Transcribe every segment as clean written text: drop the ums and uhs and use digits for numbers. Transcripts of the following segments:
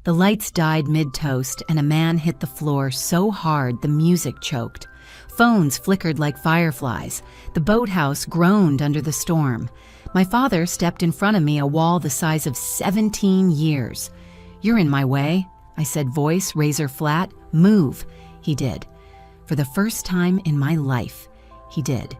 The lights died mid-toast, and a man hit the floor so hard the music choked. Phones flickered like fireflies. The boathouse groaned under the storm. My father stepped in front of me, a wall the size of 17 years. "You're in my way," I said, voice razor flat. "Move." He did. For the first time in my life, he did.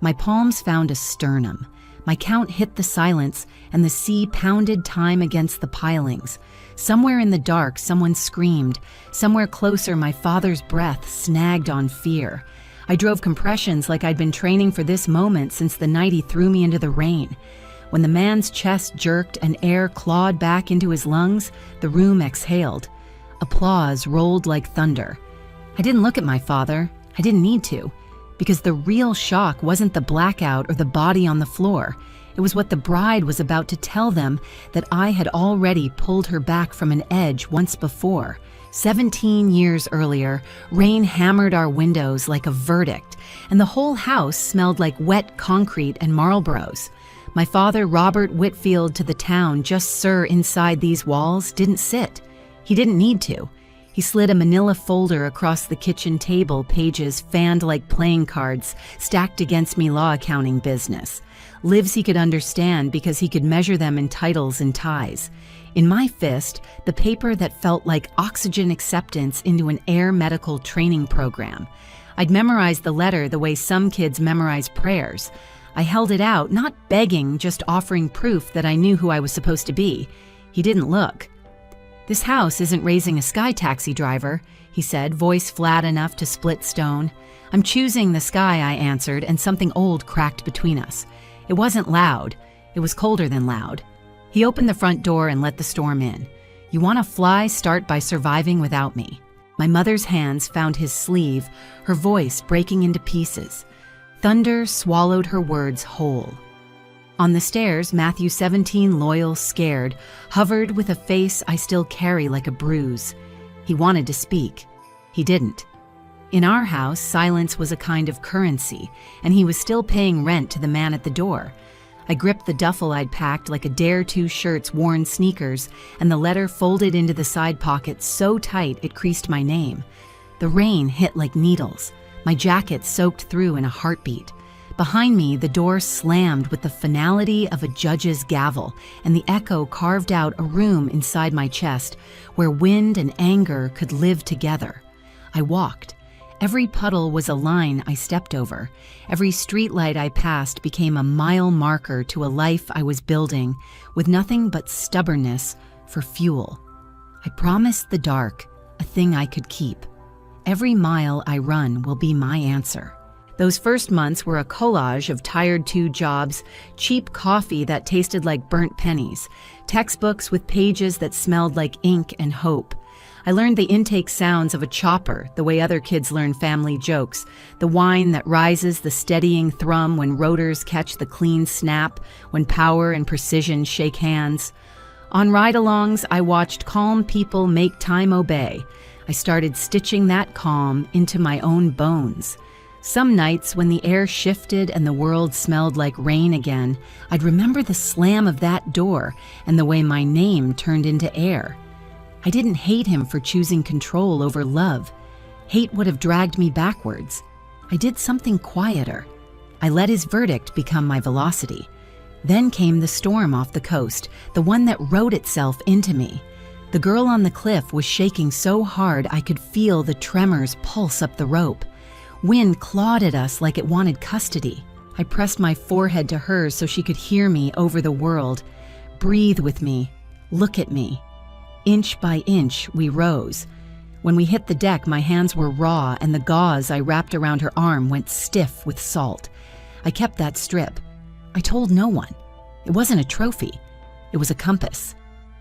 My palms found a sternum. My count hit the silence, and the sea pounded time against the pilings. Somewhere in the dark, someone screamed. Somewhere closer, my father's breath snagged on fear. I drove compressions like I'd been training for this moment since the night he threw me into the rain. When the man's chest jerked and air clawed back into his lungs, the room exhaled. Applause rolled like thunder. I didn't look at my father. I didn't need to, because the real shock wasn't the blackout or the body on the floor. It was what the bride was about to tell them, that I had already pulled her back from an edge once before. 17 years earlier, rain hammered our windows like a verdict, and the whole house smelled like wet concrete and Marlboros. My father, Robert Whitfield, to the town just sir inside these walls, didn't sit. He didn't need to. He slid a manila folder across the kitchen table, pages fanned like playing cards, stacked against me law accounting business. Lives he could understand because he could measure them in titles and ties. In my fist, the paper that felt like oxygen acceptance into an air medical training program. I'd memorized the letter the way some kids memorize prayers. I held it out, not begging, just offering proof that I knew who I was supposed to be. He didn't look. "This house isn't raising a sky taxi driver," he said, voice flat enough to split stone. "I'm choosing the sky," I answered, and something old cracked between us. It wasn't loud. It was colder than loud. He opened the front door and let the storm in. "You want to fly? Start by surviving without me." My mother's hands found his sleeve, her voice breaking into pieces. Thunder swallowed her words whole. On the stairs, Matthew 17, loyal, scared, hovered with a face I still carry like a bruise. He wanted to speak. He didn't. In our house, silence was a kind of currency, and he was still paying rent to the man at the door. I gripped the duffel I'd packed like a Dare to shirt's worn sneakers, and the letter folded into the side pocket so tight it creased my name. The rain hit like needles. My jacket soaked through in a heartbeat. Behind me, the door slammed with the finality of a judge's gavel, and the echo carved out a room inside my chest where wind and anger could live together. I walked. Every puddle was a line I stepped over. Every streetlight I passed became a mile marker to a life I was building, with nothing but stubbornness for fuel. I promised the dark a thing I could keep. Every mile I run will be my answer. Those first months were a collage of tired two jobs, cheap coffee that tasted like burnt pennies, textbooks with pages that smelled like ink and hope. I learned the intake sounds of a chopper, the way other kids learn family jokes, the whine that rises, the steadying thrum when rotors catch the clean snap, when power and precision shake hands. On ride-alongs, I watched calm people make time obey. I started stitching that calm into my own bones. Some nights, when the air shifted and the world smelled like rain again, I'd remember the slam of that door and the way my name turned into air. I didn't hate him for choosing control over love. Hate would have dragged me backwards. I did something quieter. I let his verdict become my velocity. Then came the storm off the coast, the one that wrote itself into me. The girl on the cliff was shaking so hard I could feel the tremors pulse up the rope. Wind clawed at us like it wanted custody. I pressed my forehead to hers so she could hear me over the world. Breathe with me. Look at me. Inch by inch, we rose. When we hit the deck, my hands were raw, and the gauze I wrapped around her arm went stiff with salt. I kept that strip. I told no one. It wasn't a trophy. It was a compass.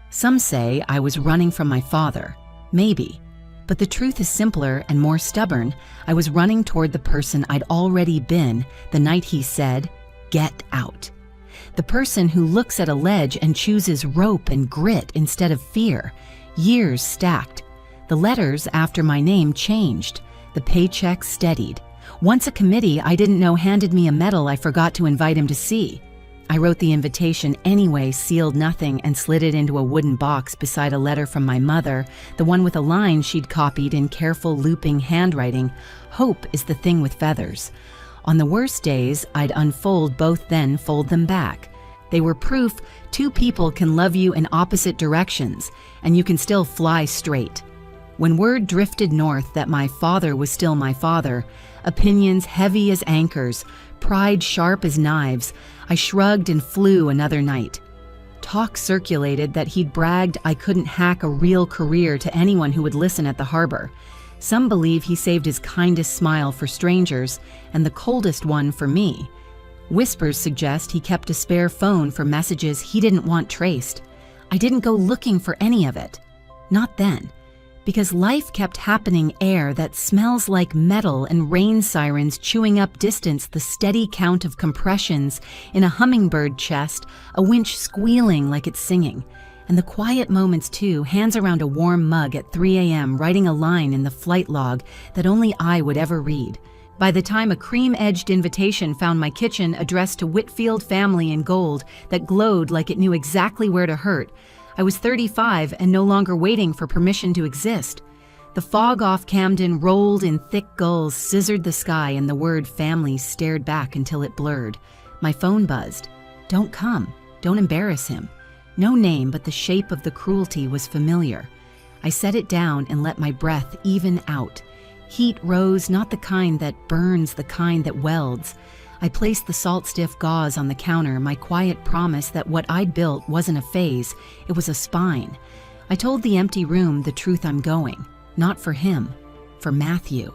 Some say I was running from my father. Maybe. But the truth is simpler and more stubborn. I was running toward the person I'd already been the night he said, "Get out." The person who looks at a ledge and chooses rope and grit instead of fear. Years stacked. The letters after my name changed. The paycheck steadied. Once a committee I didn't know handed me a medal I forgot to invite him to see. I wrote the invitation anyway, sealed nothing, and slid it into a wooden box beside a letter from my mother, the one with a line she'd copied in careful looping handwriting. Hope is the thing with feathers. On the worst days, I'd unfold both, then fold them back. They were proof two people can love you in opposite directions, and you can still fly straight. When word drifted north that my father was still my father, opinions heavy as anchors, pride sharp as knives, I shrugged and flew another night. Talk circulated that he'd bragged I couldn't hack a real career to anyone who would listen at the harbor. Some believe he saved his kindest smile for strangers and the coldest one for me. Whispers suggest he kept a spare phone for messages he didn't want traced. I didn't go looking for any of it. Not then. Because life kept happening air that smells like metal and rain sirens chewing up distance, the steady count of compressions in a hummingbird chest, a winch squealing like it's singing. And the quiet moments too, hands around a warm mug at 3 a.m. writing a line in the flight log that only I would ever read. By the time a cream-edged invitation found my kitchen addressed to Whitfield family in gold that glowed like it knew exactly where to hurt, I was 35 and no longer waiting for permission to exist. The fog off Camden rolled in thick gulls, scissored the sky, and the word family stared back until it blurred. My phone buzzed. Don't come. Don't embarrass him. No name, but the shape of the cruelty was familiar. I set it down and let my breath even out. Heat rose, not the kind that burns, the kind that welds. I placed the salt-stiff gauze on the counter, my quiet promise that what I'd built wasn't a phase, it was a spine. I told the empty room the truth I'm going, not for him, for Matthew,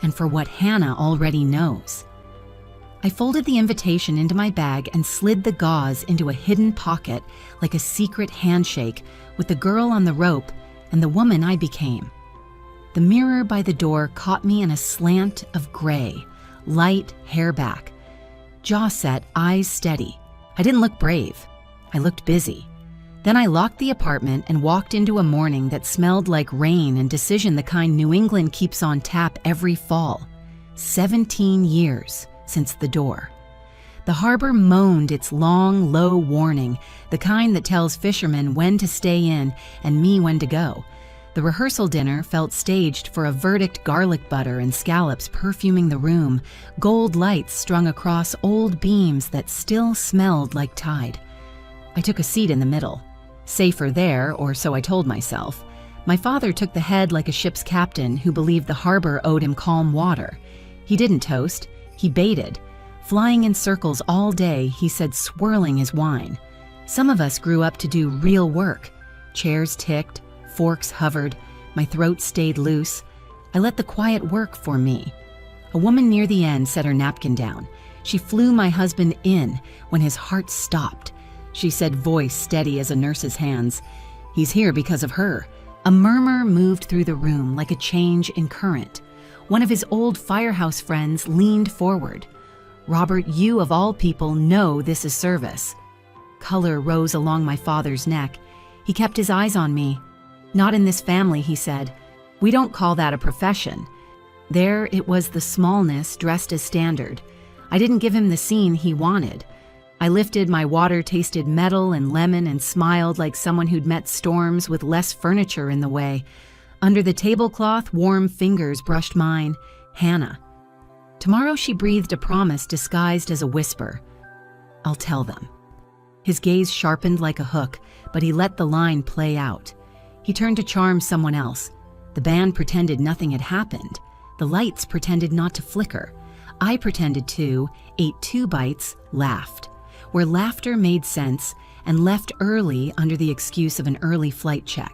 and for what Hannah already knows. I folded the invitation into my bag and slid the gauze into a hidden pocket like a secret handshake with the girl on the rope and the woman I became. The mirror by the door caught me in a slant of gray, light hair back. Jaw set, eyes steady. I didn't look brave. I looked busy. Then I locked the apartment and walked into a morning that smelled like rain and decision, the kind New England keeps on tap every fall. 17 years since the door. The harbor moaned its long, low warning, the kind that tells fishermen when to stay in and me when to go. The rehearsal dinner felt staged for a verdict, garlic butter and scallops perfuming the room, gold lights strung across old beams that still smelled like tide. I took a seat in the middle. Safer there, or so I told myself. My father took the head like a ship's captain who believed the harbor owed him calm water. He didn't toast, he baited. Flying in circles all day, he said, swirling his wine. Some of us grew up to do real work. Chairs ticked, forks hovered, my throat stayed loose. I let the quiet work for me. A woman near the end set her napkin down. She flew my husband in when his heart stopped. She said, voice steady as a nurse's hands, "He's here because of her." A murmur moved through the room like a change in current. One of his old firehouse friends leaned forward. "Robert, you of all people know this is service." Color rose along my father's neck. He kept his eyes on me. "Not in this family," he said. "We don't call that a profession." There it was, the smallness dressed as standard. I didn't give him the scene he wanted. I lifted my water-tasted metal and lemon and smiled like someone who'd met storms with less furniture in the way. Under the tablecloth, warm fingers brushed mine. Hannah. Tomorrow she breathed a promise disguised as a whisper. "I'll tell them." His gaze sharpened like a hook, but he let the line play out. He turned to charm someone else. The band pretended nothing had happened. The lights pretended not to flicker. I pretended to, ate 2 bites, laughed. Where laughter made sense, and left early under the excuse of an early flight check.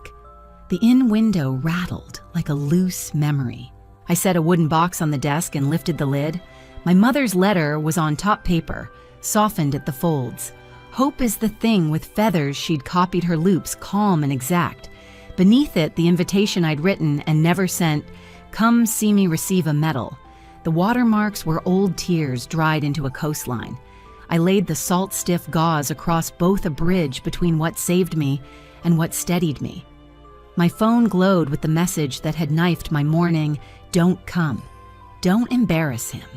The inn window rattled like a loose memory. I set a wooden box on the desk and lifted the lid. My mother's letter was on top paper, softened at the folds. Hope is the thing with feathers she'd copied her loops, calm and exact. Beneath it, the invitation I'd written and never sent, "Come see me receive a medal." The watermarks were old tears dried into a coastline. I laid the salt-stiff gauze across both a bridge between what saved me and what steadied me. My phone glowed with the message that had knifed my morning, "Don't come. Don't embarrass him."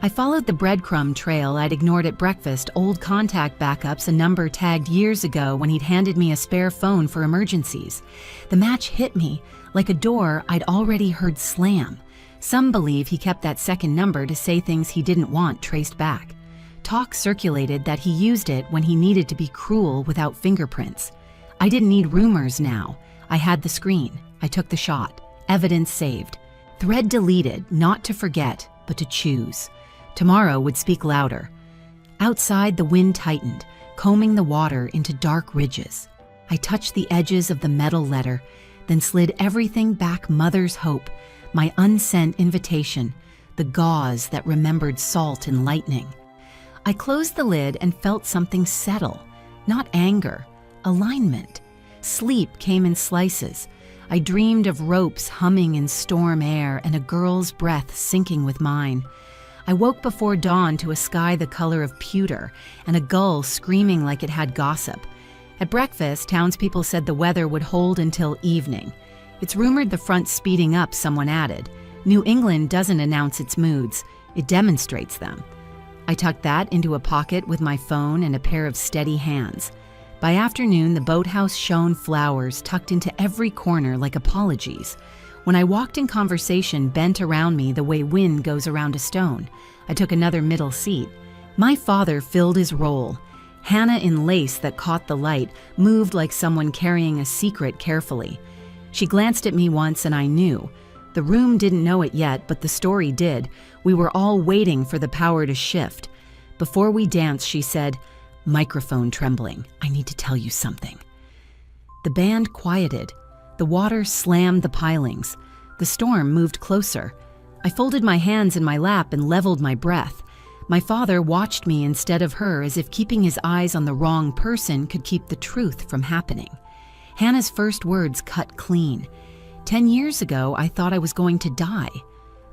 I followed the breadcrumb trail I'd ignored at breakfast, old contact backups, a number tagged years ago when he'd handed me a spare phone for emergencies. The match hit me like a door I'd already heard slam. Some believe he kept that second number to say things he didn't want traced back. Talk circulated that he used it when he needed to be cruel without fingerprints. I didn't need rumors now. I had the screen. I took the shot. Evidence saved. Thread deleted, not to forget, but to choose. Tomorrow would speak louder. Outside, the wind tightened, combing the water into dark ridges. I touched the edges of the metal letter, then slid everything back. Mother's hope, my unsent invitation, the gauze that remembered salt and lightning. I closed the lid and felt something settle. Not anger, alignment. Sleep came in slices. I dreamed of ropes humming in storm air and a girl's breath syncing with mine. I woke before dawn to a sky the color of pewter and a gull screaming like it had gossip. At breakfast, townspeople said the weather would hold until evening. It's rumored the front's speeding up, someone added. New England doesn't announce its moods, it demonstrates them. I tucked that into a pocket with my phone and a pair of steady hands. By afternoon, the boathouse shone flowers tucked into every corner like apologies. When I walked in, conversation bent around me the way wind goes around a stone. I took another middle seat. My father filled his role. Hannah in lace that caught the light moved like someone carrying a secret carefully. She glanced at me once and I knew. The room didn't know it yet, but the story did. We were all waiting for the power to shift. Before we danced, she said, microphone trembling, I need to tell you something. The band quieted. The water slammed the pilings. The storm moved closer. I folded my hands in my lap and leveled my breath. My father watched me instead of her, as if keeping his eyes on the wrong person could keep the truth from happening. Hannah's first words cut clean. 10 years ago, I thought I was going to die.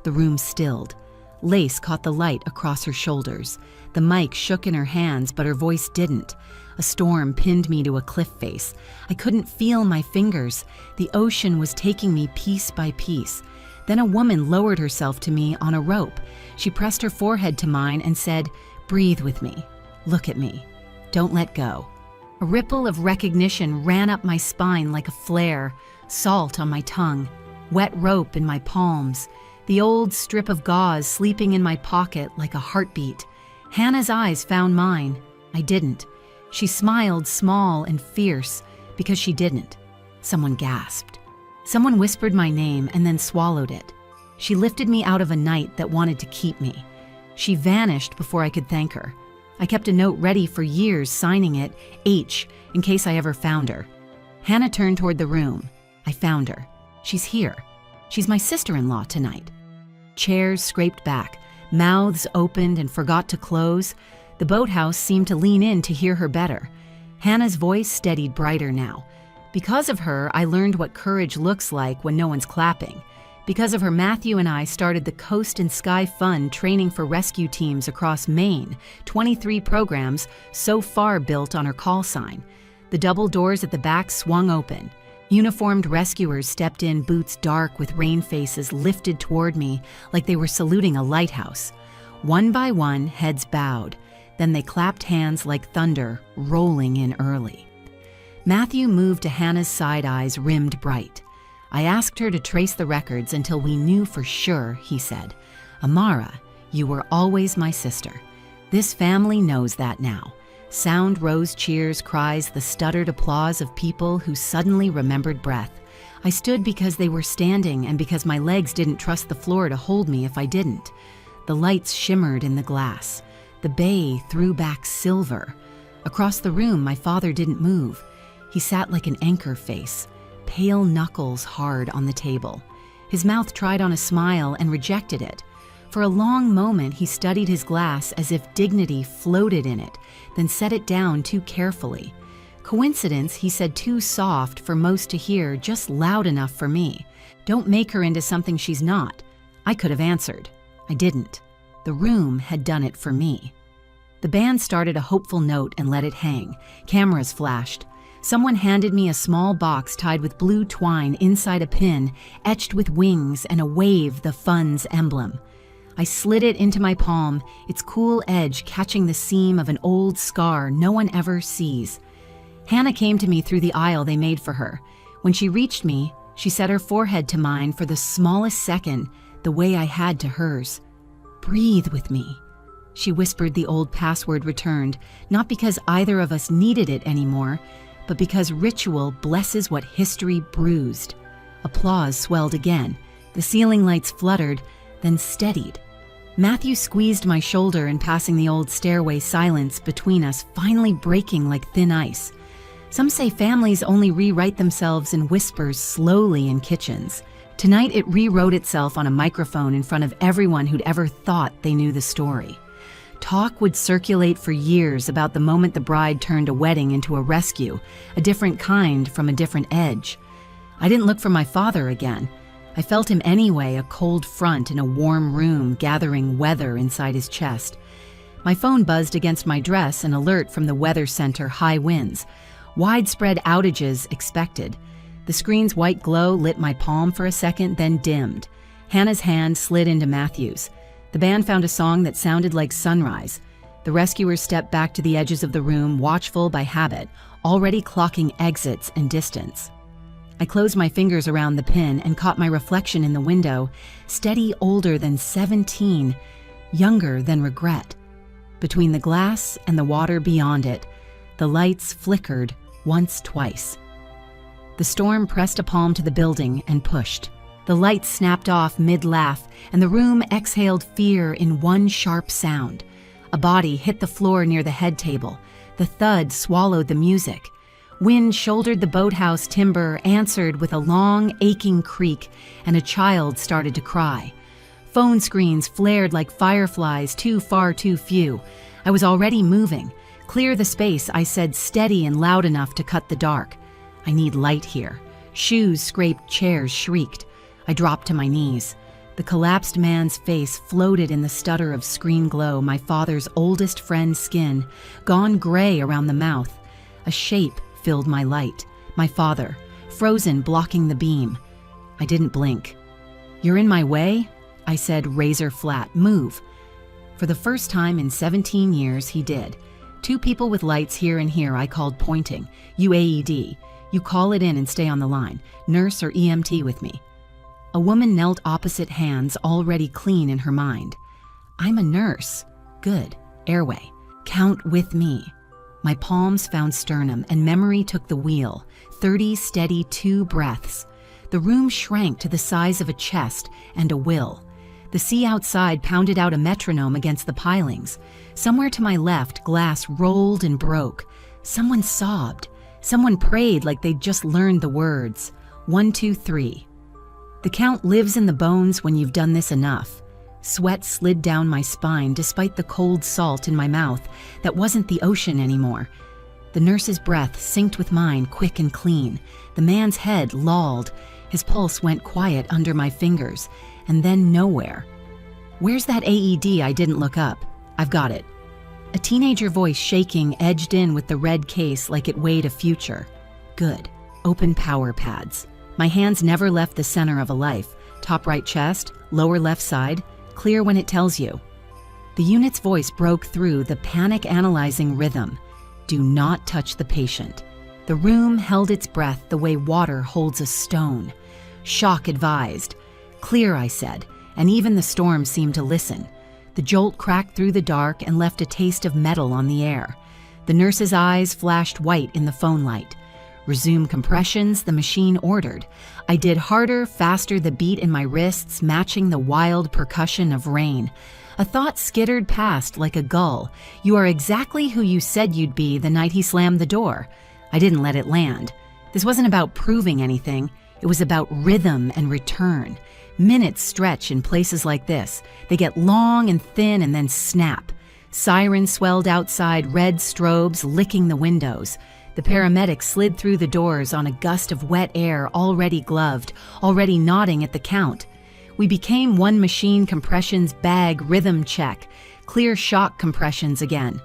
The room stilled. Lace caught the light across her shoulders. The mic shook in her hands, but her voice didn't. A storm pinned me to a cliff face. I couldn't feel my fingers. The ocean was taking me piece by piece. Then a woman lowered herself to me on a rope. She pressed her forehead to mine and said, breathe with me. Look at me. Don't let go. A ripple of recognition ran up my spine like a flare. Salt on my tongue. Wet rope in my palms. The old strip of gauze sleeping in my pocket like a heartbeat. Hannah's eyes found mine. I didn't. She smiled small and fierce because she didn't. Someone gasped. Someone whispered my name and then swallowed it. She lifted me out of a night that wanted to keep me. She vanished before I could thank her. I kept a note ready for years, signing it H in case I ever found her. Hannah turned toward the room. I found her. She's here. She's my sister-in-law tonight. Chairs scraped back. Mouths opened and forgot to close. The boathouse seemed to lean in to hear her better. Hannah's voice steadied brighter now. Because of her, I learned what courage looks like when no one's clapping. Because of her, Matthew and I started the Coast and Sky Fund, training for rescue teams across Maine, 23 programs so far built on her call sign. The double doors at the back swung open. Uniformed rescuers stepped in, boots dark with rain faces lifted toward me like they were saluting a lighthouse. One by one, heads bowed. Then they clapped hands like thunder, rolling in early. Matthew moved to Hannah's side, eyes rimmed bright. I asked her to trace the records until we knew for sure, he said. Amara, you were always my sister. This family knows that now. Sound rose cheers, cries, the stuttered applause of people who suddenly remembered breath. I stood because they were standing and because my legs didn't trust the floor to hold me if I didn't. The lights shimmered in the glass. The bay threw back silver. Across the room, my father didn't move. He sat like an anchor face, pale knuckles hard on the table. His mouth tried on a smile and rejected it. For a long moment, he studied his glass as if dignity floated in it, then set it down too carefully. Coincidence, he said, too soft for most to hear, just loud enough for me. Don't make her into something she's not. I could have answered. I didn't. The room had done it for me. The band started a hopeful note and let it hang. Cameras flashed. Someone handed me a small box tied with blue twine inside a pin, etched with wings and a wave, the fund's emblem. I slid it into my palm, its cool edge catching the seam of an old scar no one ever sees. Hannah came to me through the aisle they made for her. When she reached me, she set her forehead to mine for the smallest second, the way I had to hers. "Breathe with me," she whispered. The old password returned, not because either of us needed it anymore, but because ritual blesses what history bruised. Applause swelled again. The ceiling lights fluttered, then steadied. Matthew squeezed my shoulder in passing the old stairway, silence between us finally breaking like thin ice. Some say families only rewrite themselves in whispers slowly in kitchens. Tonight it rewrote itself on a microphone in front of everyone who'd ever thought they knew the story. Talk would circulate for years about the moment the bride turned a wedding into a rescue, a different kind from a different edge. I didn't look for my father again. I felt him anyway, a cold front in a warm room gathering weather inside his chest. My phone buzzed against my dress, an alert from the weather center: high winds. Widespread outages expected. The screen's white glow lit my palm for a second, then dimmed. Hannah's hand slid into Matthew's. The band found a song that sounded like sunrise. The rescuers stepped back to the edges of the room, watchful by habit, already clocking exits and distance. I closed my fingers around the pin and caught my reflection in the window, steady, older than 17, younger than regret. Between the glass and the water beyond it, the lights flickered once, twice. The storm pressed a palm to the building and pushed. The lights snapped off mid-laugh, and the room exhaled fear in one sharp sound. A body hit the floor near the head table. The thud swallowed the music. Wind shouldered the boathouse timber, answered with a long, aching creak, and a child started to cry. Phone screens flared like fireflies, too far, too few. I was already moving. "Clear the space," I said, steady and loud enough to cut the dark. "I need light here." Shoes scraped, chairs shrieked. I dropped to my knees. The collapsed man's face floated in the stutter of screen glow, my father's oldest friend's skin, gone gray around the mouth. A shape filled my light. My father, frozen, blocking the beam. I didn't blink. "You're in my way?" I said, razor flat. "Move." For the first time in 17 years, he did. Two people with lights here and here, I called, pointing. "You AED. You call it in and stay on the line. Nurse or EMT with me." A woman knelt opposite, hands already clean in her mind. "I'm a nurse." "Good. Airway. Count with me." My palms found sternum, and memory took the wheel. 30 steady 2 breaths. The room shrank to the size of a chest and a will. The sea outside pounded out a metronome against the pilings. Somewhere to my left, glass rolled and broke. Someone sobbed. Someone prayed like they'd just learned the words. 1, 2, 3. The count lives in the bones when you've done this enough. Sweat slid down my spine despite the cold salt in my mouth that wasn't the ocean anymore. The nurse's breath synced with mine, quick and clean. The man's head lolled. His pulse went quiet under my fingers, and then nowhere. "Where's that AED?" I didn't look up. "I've got it." A teenager voice, shaking, edged in with the red case like it weighed a future. "Good. Open power pads." My hands never left the center of a life. Top right chest, lower left side. Clear when it tells you. The unit's voice broke through the panic-analyzing rhythm. "Do not touch the patient." The room held its breath the way water holds a stone. "Shock advised." "Clear," I said, and even the storm seemed to listen. The jolt cracked through the dark and left a taste of metal on the air. The nurse's eyes flashed white in the phone light. "Resume compressions," the machine ordered. I did harder, faster, the beat in my wrists matching the wild percussion of rain. A thought skittered past like a gull. "You are exactly who you said you'd be the night he slammed the door." I didn't let it land. This wasn't about proving anything. It was about rhythm and return. Minutes stretch in places like this. They get long and thin and then snap. Sirens swelled outside, red strobes licking the windows. The paramedics slid through the doors on a gust of wet air, already gloved, already nodding at the count. We became one machine: compressions, bag, rhythm check. Clear shock compressions again.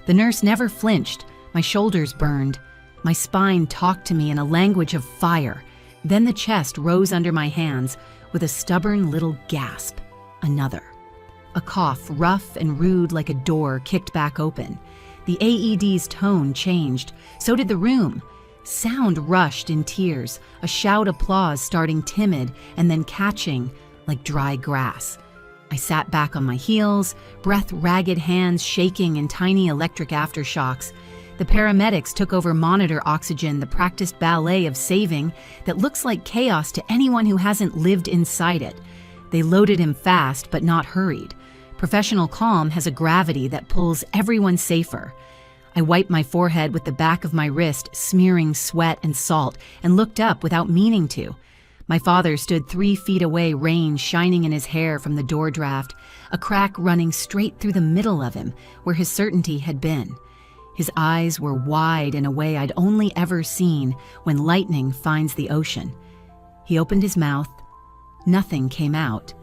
The nurse never flinched. My shoulders burned. My spine talked to me in a language of fire. Then the chest rose under my hands with a stubborn little gasp. Another. A cough, rough and rude like a door, kicked back open. The AED's tone changed. So did the room. Sound rushed in tears, a shout applause starting timid and then catching like dry grass. I sat back on my heels, breath-ragged hands shaking in tiny electric aftershocks. The paramedics took over monitor oxygen, the practiced ballet of saving that looks like chaos to anyone who hasn't lived inside it. They loaded him fast, but not hurried. Professional calm has a gravity that pulls everyone safer. I wiped my forehead with the back of my wrist, smearing sweat and salt, and looked up without meaning to. My father stood 3 feet away, rain shining in his hair from the door draft, a crack running straight through the middle of him, where his certainty had been. His eyes were wide in a way I'd only ever seen when lightning finds the ocean. He opened his mouth. Nothing came out.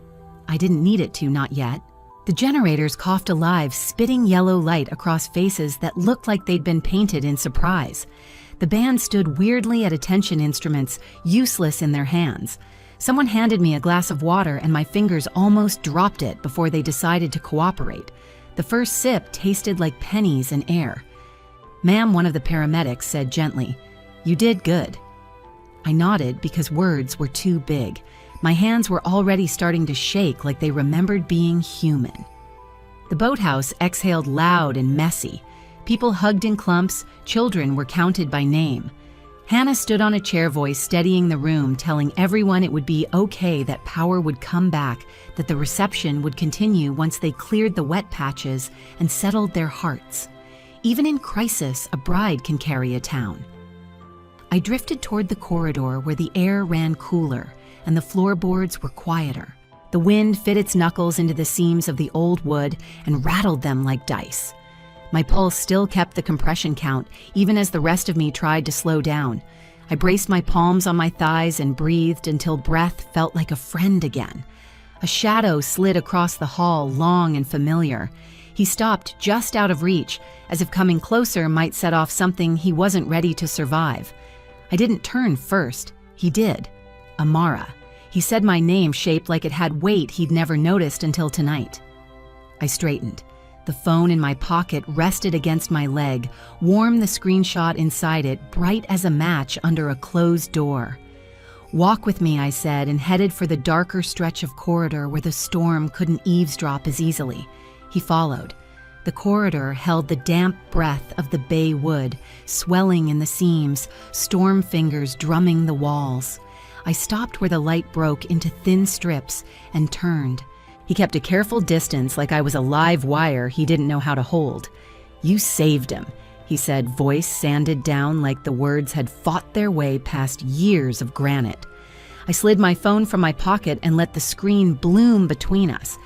I didn't need it to, not yet. The generators coughed alive, spitting yellow light across faces that looked like they'd been painted in surprise. The band stood weirdly at attention instruments, useless in their hands. Someone handed me a glass of water and my fingers almost dropped it before they decided to cooperate. The first sip tasted like pennies in air. "Ma'am," one of the paramedics said gently, "you did good." I nodded because words were too big. My hands were already starting to shake like they remembered being human. The boathouse exhaled loud and messy. People hugged in clumps, children were counted by name. Hannah stood on a chair, voice steadying the room, telling everyone it would be okay, that power would come back, that the reception would continue once they cleared the wet patches and settled their hearts. Even in crisis, a bride can carry a town. I drifted toward the corridor where the air ran cooler and the floorboards were quieter. The wind fit its knuckles into the seams of the old wood and rattled them like dice. My pulse still kept the compression count, even as the rest of me tried to slow down. I braced my palms on my thighs and breathed until breath felt like a friend again. A shadow slid across the hall, long and familiar. He stopped just out of reach, as if coming closer might set off something he wasn't ready to survive. I didn't turn first. He did. Amara. He said my name shaped like it had weight he'd never noticed until tonight. I straightened. The phone in my pocket rested against my leg, warm, the screenshot inside it, bright as a match under a closed door. "Walk with me," I said, and headed for the darker stretch of corridor where the storm couldn't eavesdrop as easily. He followed. The corridor held the damp breath of the bay wood, swelling in the seams, storm fingers drumming the walls. I stopped where the light broke into thin strips and turned. He kept a careful distance, like I was a live wire he didn't know how to hold. "You saved him," he said, voice sanded down like the words had fought their way past years of granite. I slid my phone from my pocket and let the screen bloom between us.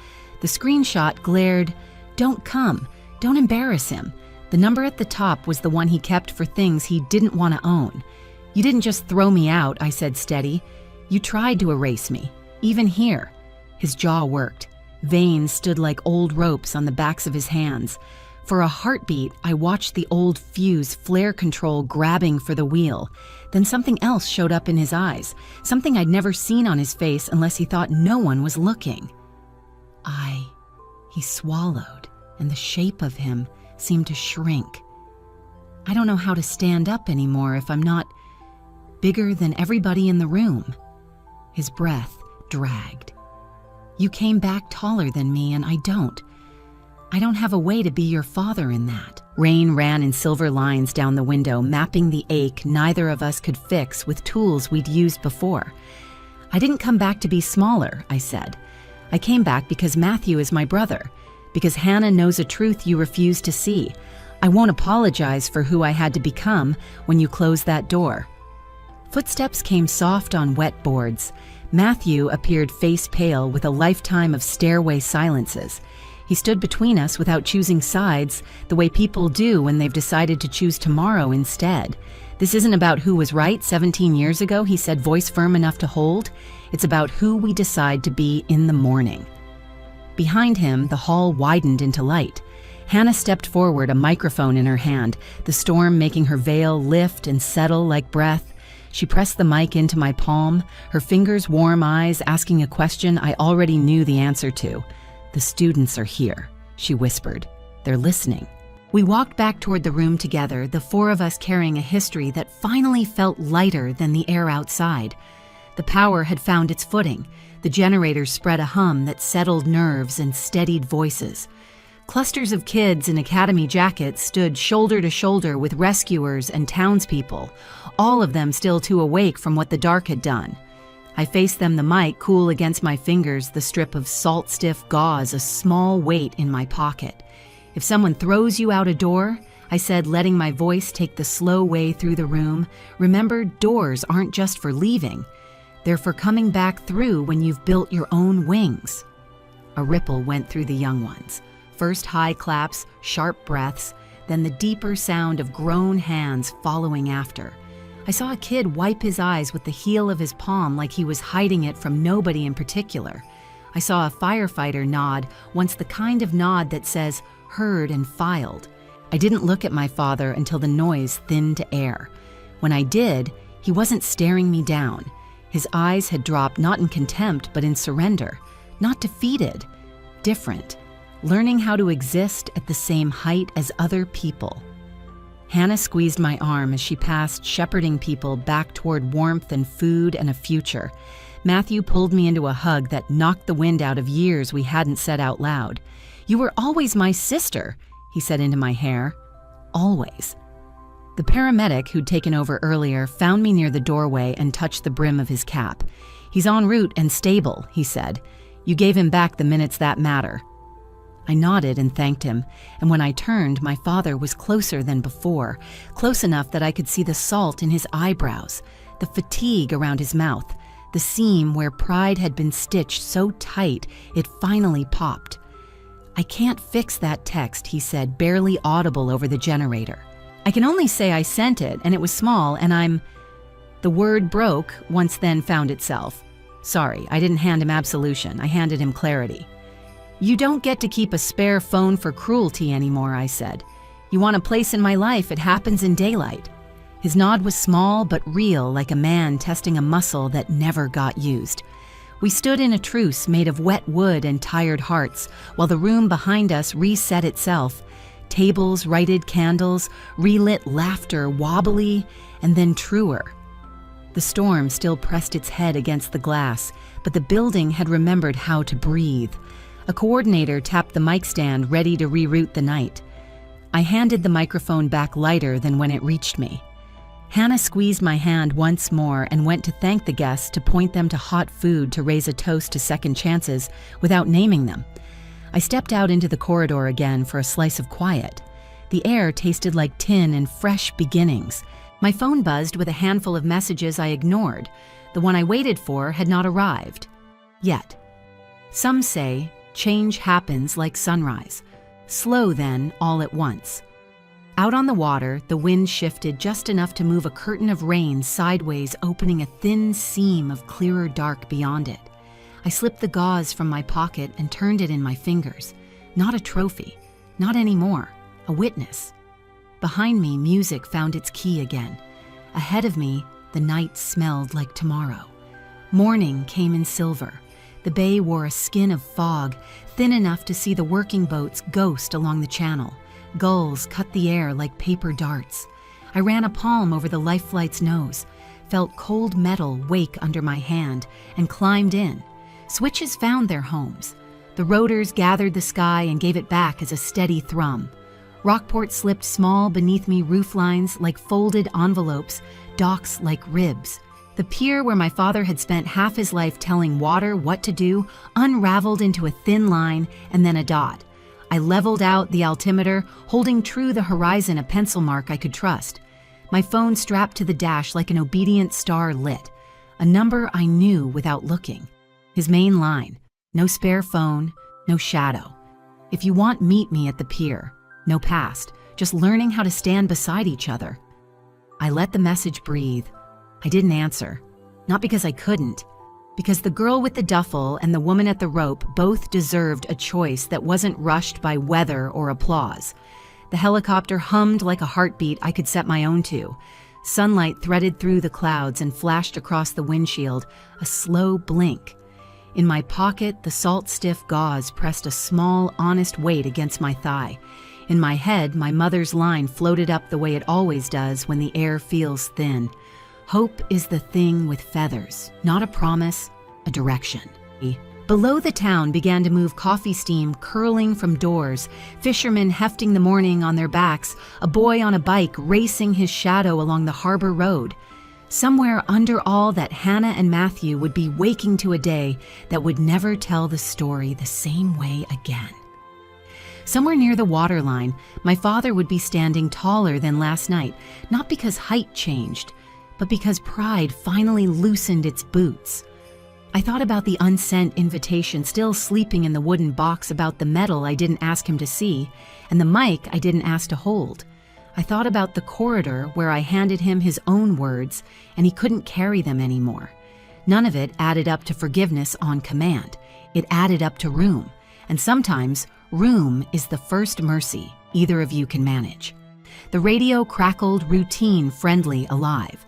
The screenshot glared, "Don't come. Don't embarrass him." The number at the top was the one he kept for things he didn't want to own. "You didn't just throw me out," I said steady. "You tried to erase me, even here." His jaw worked. Veins stood like old ropes on the backs of his hands. For a heartbeat, I watched the old fuse flare control grabbing for the wheel. Then something else showed up in his eyes, something I'd never seen on his face unless he thought no one was looking. He swallowed, and the shape of him seemed to shrink. "I don't know how to stand up anymore if I'm not bigger than everybody in the room." His breath dragged. "You came back taller than me, and I don't have a way to be your father in that." Rain ran in silver lines down the window, mapping the ache neither of us could fix with tools we'd used before. "I didn't come back to be smaller," I said. "I came back because Matthew is my brother, because Hannah knows a truth you refuse to see. I won't apologize for who I had to become when you closed that door." Footsteps came soft on wet boards. Matthew appeared face pale with a lifetime of stairway silences. He stood between us without choosing sides, the way people do when they've decided to choose tomorrow instead. "This isn't about who was right 17 years ago," he said, voice firm enough to hold. "It's about who we decide to be in the morning." Behind him, the hall widened into light. Hannah stepped forward, a microphone in her hand, the storm making her veil lift and settle like breath. She pressed the mic into my palm, her fingers' warm eyes asking a question I already knew the answer to. "The students are here," she whispered. "They're listening." We walked back toward the room together, the four of us carrying a history that finally felt lighter than the air outside. The power had found its footing. The generators spread a hum that settled nerves and steadied voices. Clusters of kids in academy jackets stood shoulder to shoulder with rescuers and townspeople, all of them still too awake from what the dark had done. I faced them, the mic cool against my fingers, the strip of salt-stiff gauze a small weight in my pocket. "If someone throws you out a door," I said, letting my voice take the slow way through the room, "remember, doors aren't just for leaving. They're for coming back through when you've built your own wings." A ripple went through the young ones. First high claps, sharp breaths, then the deeper sound of grown hands following after. I saw a kid wipe his eyes with the heel of his palm like he was hiding it from nobody in particular. I saw a firefighter nod, once the kind of nod that says, "heard and filed." I didn't look at my father until the noise thinned to air. When I did, he wasn't staring me down. His eyes had dropped not in contempt, but in surrender. Not defeated, different. Learning how to exist at the same height as other people. Hannah squeezed my arm as she passed shepherding people back toward warmth and food and a future. Matthew pulled me into a hug that knocked the wind out of years we hadn't said out loud. "You were always my sister," he said into my hair. Always. The paramedic who'd taken over earlier found me near the doorway and touched the brim of his cap. "He's en route and stable," he said. "You gave him back the minutes that matter." I nodded and thanked him, and when I turned, my father was closer than before, close enough that I could see the salt in his eyebrows, the fatigue around his mouth, the seam where pride had been stitched so tight it finally popped. "I can't fix that text," he said, barely audible over the generator. "I can only say I sent it, and it was small, and I'm—" The word broke, once then found itself. "Sorry, I didn't hand him absolution. I handed him clarity." "You don't get to keep a spare phone for cruelty anymore," I said. "You want a place in my life, it happens in daylight." His nod was small but real, like a man testing a muscle that never got used. We stood in a truce made of wet wood and tired hearts, while the room behind us reset itself. Tables, righted candles, relit laughter, wobbly, and then truer. The storm still pressed its head against the glass, but the building had remembered how to breathe. A coordinator tapped the mic stand, ready to reroute the night. I handed the microphone back lighter than when it reached me. Hannah squeezed my hand once more and went to thank the guests, to point them to hot food, to raise a toast to second chances without naming them. I stepped out into the corridor again for a slice of quiet. The air tasted like tin and fresh beginnings. My phone buzzed with a handful of messages I ignored. The one I waited for had not arrived. Yet. Some say change happens like sunrise. Slow then, all at once. Out on the water, the wind shifted just enough to move a curtain of rain sideways, opening a thin seam of clearer dark beyond it. I slipped the gauze from my pocket and turned it in my fingers. Not a trophy, not anymore, a witness. Behind me, music found its key again. Ahead of me, the night smelled like tomorrow. Morning came in silver. The bay wore a skin of fog, thin enough to see the working boats ghost along the channel. Gulls cut the air like paper darts. I ran a palm over the life flight's nose, felt cold metal wake under my hand, and climbed in. Switches found their homes. The rotors gathered the sky and gave it back as a steady thrum. Rockport slipped small beneath me, rooflines like folded envelopes, docks like ribs. The pier where my father had spent half his life telling water what to do unraveled into a thin line and then a dot. I leveled out the altimeter, holding true the horizon, a pencil mark I could trust. My phone strapped to the dash like an obedient star lit. A number I knew without looking. His main line. No spare phone, no shadow. If you want, meet me at the pier. No past, just learning how to stand beside each other. I let the message breathe. I didn't answer. Not because I couldn't. Because the girl with the duffel and the woman at the rope both deserved a choice that wasn't rushed by weather or applause. The helicopter hummed like a heartbeat I could set my own to. Sunlight threaded through the clouds and flashed across the windshield, a slow blink. In my pocket, the salt-stiff gauze pressed a small, honest weight against my thigh. In my head, my mother's line floated up the way it always does when the air feels thin. Hope is the thing with feathers, not a promise, a direction. Below the town began to move coffee steam curling from doors, fishermen hefting the morning on their backs, a boy on a bike racing his shadow along the harbor road. Somewhere under all that, Hannah and Matthew would be waking to a day that would never tell the story the same way again. Somewhere near the waterline, my father would be standing taller than last night, not because height changed, but because pride finally loosened its boots. I thought about the unsent invitation still sleeping in the wooden box, about the medal I didn't ask him to see, and the mic I didn't ask to hold. I thought about the corridor where I handed him his own words and he couldn't carry them anymore. None of it added up to forgiveness on command. It added up to room, and sometimes room is the first mercy either of you can manage. The radio crackled, routine, friendly, alive.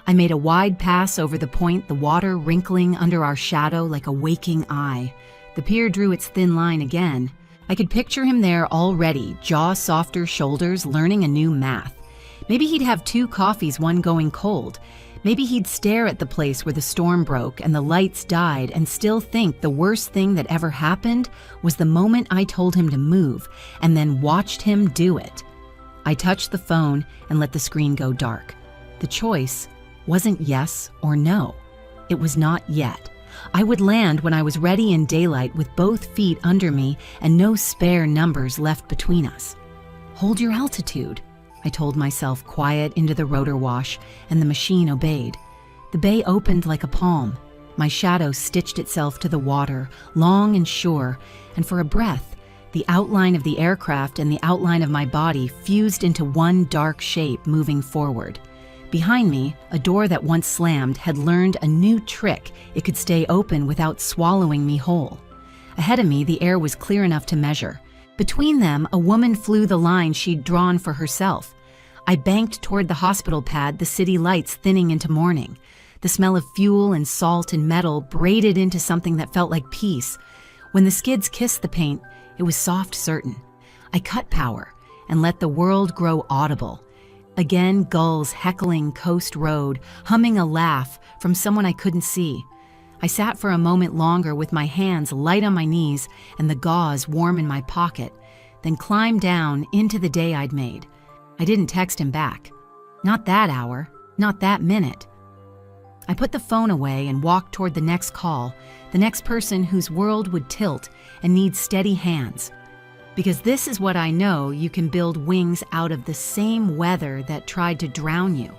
I made a wide pass over the point, the water wrinkling under our shadow like a waking eye. The pier drew its thin line again. I could picture him there already, jaw softer, shoulders, learning a new math. Maybe he'd have 2 coffees, one going cold. Maybe he'd stare at the place where the storm broke and the lights died and still think the worst thing that ever happened was the moment I told him to move and then watched him do it. I touched the phone and let the screen go dark. The choice wasn't yes or no. It was not yet. I would land when I was ready in daylight with both feet under me and no spare numbers left between us. Hold your altitude, I told myself, quiet into the rotor wash, and the machine obeyed. The bay opened like a palm. My shadow stitched itself to the water, long and sure, and for a breath, the outline of the aircraft and the outline of my body fused into one dark shape moving forward. Behind me, a door that once slammed had learned a new trick. It could stay open without swallowing me whole. Ahead of me, the air was clear enough to measure. Between them, a woman flew the line she'd drawn for herself. I banked toward the hospital pad, the city lights thinning into morning. The smell of fuel and salt and metal braided into something that felt like peace. When the skids kissed the paint, it was soft, certain. I cut power and let the world grow audible. Again, gulls heckling Coast Road, humming a laugh from someone I couldn't see. I sat for a moment longer with my hands light on my knees and the gauze warm in my pocket, then climbed down into the day I'd made. I didn't text him back. Not that hour, not that minute. I put the phone away and walked toward the next call, the next person whose world would tilt and need steady hands. Because this is what I know: you can build wings out of the same weather that tried to drown you.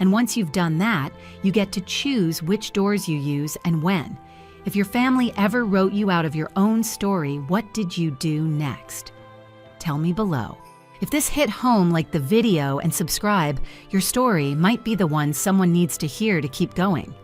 And once you've done that, you get to choose which doors you use and when. If your family ever wrote you out of your own story, what did you do next? Tell me below. If this hit home like the video and subscribe, your story might be the one someone needs to hear to keep going.